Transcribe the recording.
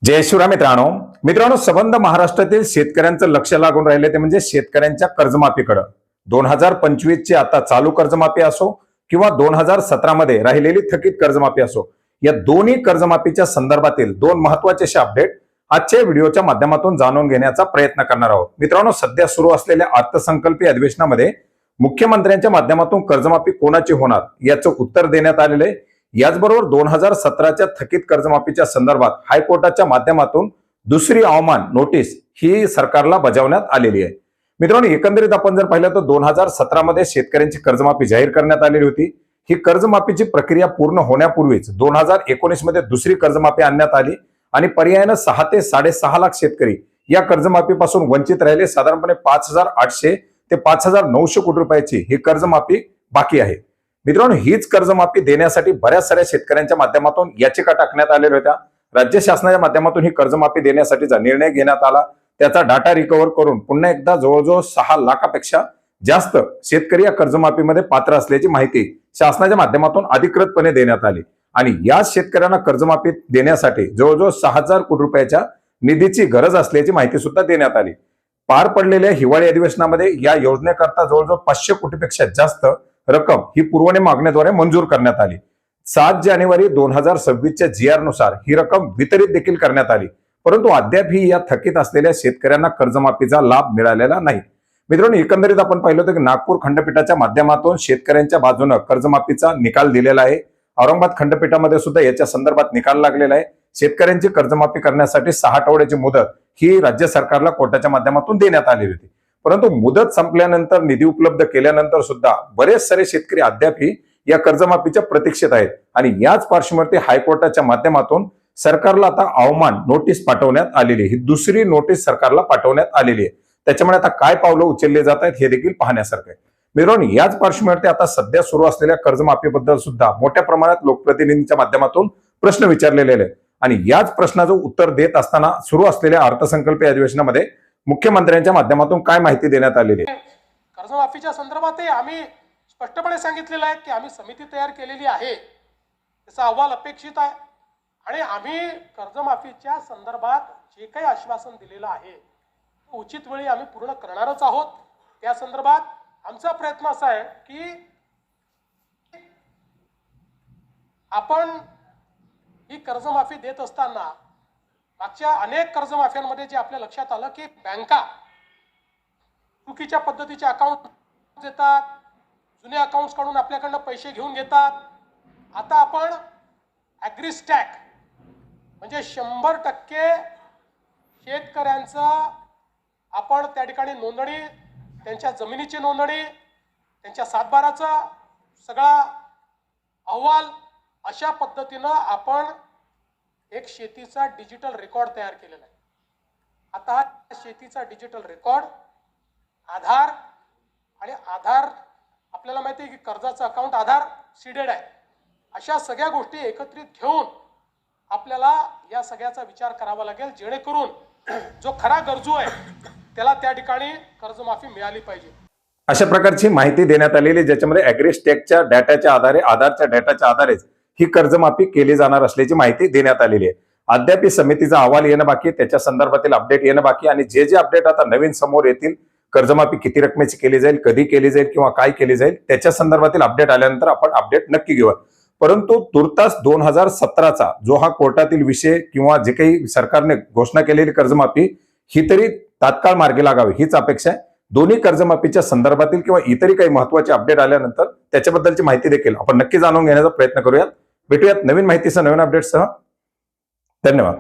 जय शिवराय मित्रांनो संबंध महाराष्ट्रातील शेतकऱ्यांचं लक्ष लागून राहिले ते म्हणजे शेतकऱ्यांच्या कर्जमाफीकडे 2025 ची आता चालू कर्जमाफी असो किंवा 2017 मध्ये राहिलेली थकीत कर्जमाफी असो, या दोन्ही कर्जमाफीच्या संदर्भातील दोन महत्त्वाचे असे अपडेट आजच्या व्हिडिओच्या माध्यमातून जाणून घेण्याचा प्रयत्न करणार आहोत। मित्रांनो, सध्या सुरू असलेल्या अर्थसंकल्पीय अधिवेशनामध्ये मुख्यमंत्र्यांच्या माध्यमातून कर्जमाफी कोणाची होणार याचं उत्तर देण्यात आलेले आहे। याचबरोबर 2017च्या थकीत कर्जमाफीच्या संदर्भात हायकोर्टाच्या माध्यमातून दुसरी अवमान नोटीस ही सरकारला बजावण्यात आलेली आहे। मित्रांनो, एकंदरीत आपण जर पाहिलं तर 2017 मध्ये शेतकऱ्यांची कर्जमाफी जाहीर करण्यात आलेली होती। ही कर्जमाफीची प्रक्रिया पूर्ण होण्यापूर्वीच 2019 मध्ये दुसरी कर्जमाफी आणण्यात आली आणि पर्यायाने 6 ते 6.5 लाख शेतकरी या कर्जमाफीपासून वंचित राहिले। साधारणपणे 5,800 ते 5,900 कोटी रुपयाची ही कर्जमाफी बाकी आहे। मित्रांनो, हीच कर्जमाफी देण्यासाठी बऱ्याच साऱ्या शेतकऱ्यांच्या माध्यमातून याचिका टाकण्यात आलेल्या होत्या। राज्य शासनाच्या माध्यमातून ही कर्जमाफी देण्यासाठीचा निर्णय घेण्यात आला। त्याचा डाटा रिकव्हर करून पुन्हा एकदा जवळजवळ 6 लाखापेक्षा जास्त शेतकरी या कर्जमाफीमध्ये पात्र असल्याची माहिती शासनाच्या माध्यमातून अधिकृतपणे देण्यात आली आणि या शेतकऱ्यांना कर्जमाफी देण्यासाठी जवळजवळ 6,000 कोटी रुपयाच्या निधीची गरज असल्याची माहिती सुद्धा देण्यात आली। पार पडलेल्या हिवाळी अधिवेशनामध्ये या योजनेकरता जवळजवळ 500 कोटीपेक्षा जास्त रक्कम ही पुरवणी मागण्याद्वारे मंजूर करण्यात आली। 7 जानेवारी 2026च्या GR नुसार ही रक्कम वितरित देखील करण्यात आली, परंतु अद्यापही या थकीत असलेल्या शेतकऱ्यांना कर्जमाफीचा लाभ मिळालेला नाही। मित्रांनो, एकंदरीत आपण पाहिलं होतं की नागपूर खंडपीठाच्या माध्यमातून शेतकऱ्यांच्या बाजूने कर्जमाफीचा निकाल दिलेला आहे। औरंगाबाद खंडपीठामध्ये सुद्धा याच्या संदर्भात निकाल लागलेला आहे। शेतकऱ्यांची कर्जमाफी करण्यासाठी 6 आठवड्याची मुदत ही राज्य सरकारला कोर्टाच्या माध्यमातून देण्यात आली होती, परंतु मुदत संपल्यानंतर निधी उपलब्ध केल्यानंतर सुद्धा बरेच सारे शेतकरी अद्यापही या कर्जमाफीच्या प्रतीक्षेत आहेत आणि याच पार्श्वभूमीवरती हायकोर्टाच्या माध्यमातून सरकारला आता अवमान नोटीस पाठवण्यात आलेली आहे। ही दुसरी नोटीस सरकारला पाठवण्यात आलेली आहे। त्याच्यामुळे आता काय पावलं उचलले जात आहेत हे देखील पाहण्यासारखं आहे। मित्रांनो, याच पार्श्वभूमीवरती आता सध्या सुरू असलेल्या कर्जमाफीबद्दल सुद्धा मोठ्या प्रमाणात लोकप्रतिनिधींच्या माध्यमातून प्रश्न विचारलेले आहेत आणि याच प्रश्नाचं उत्तर देत असताना सुरू असलेल्या अर्थसंकल्पीय अधिवेशनामध्ये मुख्यमंत्र्यांच्या माध्यमातून काय माहिती देण्यात आलेली आहे। कर्जमाफीच्या संदर्भात आम्ही स्पष्टपणे सांगितलेलं आहे की आम्ही समिती तयार केलेली आहे, त्याचा अहवाल अपेक्षित आहे आणि आम्ही कर्जमाफीच्या संदर्भात जे काही आश्वासन दिलेलं आहे उचित वेळी आम्ही पूर्ण करणारच आहोत। त्या संदर्भात आमचा प्रयत्न असा आहे की आपण ही कर्जमाफी देत असताना मागच्या अनेक कर्जमाफ्यांमध्ये जे आपल्या लक्षात आलं की बँका चुकीच्या पद्धतीचे अकाउंट देतात, जुन्या अकाउंट्स काढून आपल्याकडनं पैसे घेऊन घेतात। आता आपण ॲग्रीस्टॅक म्हणजे 100% शेतकऱ्यांचं आपण त्या ठिकाणी नोंदणी, त्यांच्या जमिनीची नोंदणी, त्यांच्या सातबाराचा सगळा अहवाल अशा पद्धतीनं आपण एक शेतीचा डिजिटल रेकॉर्ड तयार केलेला आहे। आता हा शेतीचा डिजिटल रेकॉर्ड आधार आणि आधार आपल्याला माहिती आहे की कर्जाचं अकाउंट आधार सीडेड आहे, अशा सगळ्या गोष्टी एकत्रित घेऊन आपल्याला या सगळ्याचा विचार करावा लागेल, जेणेकरून जो खरा गरजू आहे त्याला त्या ठिकाणी कर्जमाफी मिळाली पाहिजे। अशा प्रकारची माहिती देण्यात आलेली, ज्याच्यामध्ये ॲग्रीस्टॅकच्या डाटाच्या आधारे, आधारच्या डाटाच्या आधारेच ही कर्जमाफी केली जाणार असल्याची माहिती देण्यात आलेली आहे। अद्याप समितीचा अहवाल येणं बाकी, त्याच्या संदर्भातील अपडेट येणं बाकी आणि जे अपडेट आता नवीन समोर येतील, कर्जमाफी किती रकमेची केली जाईल, कधी केली जाईल किंवा काय केली जाईल, त्याच्या संदर्भातील अपडेट आल्यानंतर आपण अपडेट नक्की घेऊ। परंतु तुर्तास 2017चा जो हा कोर्टातील विषय किंवा जे काही सरकारने घोषणा केलेली कर्जमाफी ही तरी तात्काळ मार्गी लागावी हीच अपेक्षा आहे। दोन्ही कर्जमाफीच्या संदर्भातील किंवा इतरही काही महत्त्वाचे अपडेट आल्यानंतर त्याच्याबद्दलची माहिती देखील आपण नक्की जाणून घेण्याचा प्रयत्न करूयात। भेटूयात नवीन माहितीसह, नवीन अपडेट्ससह। धन्यवाद।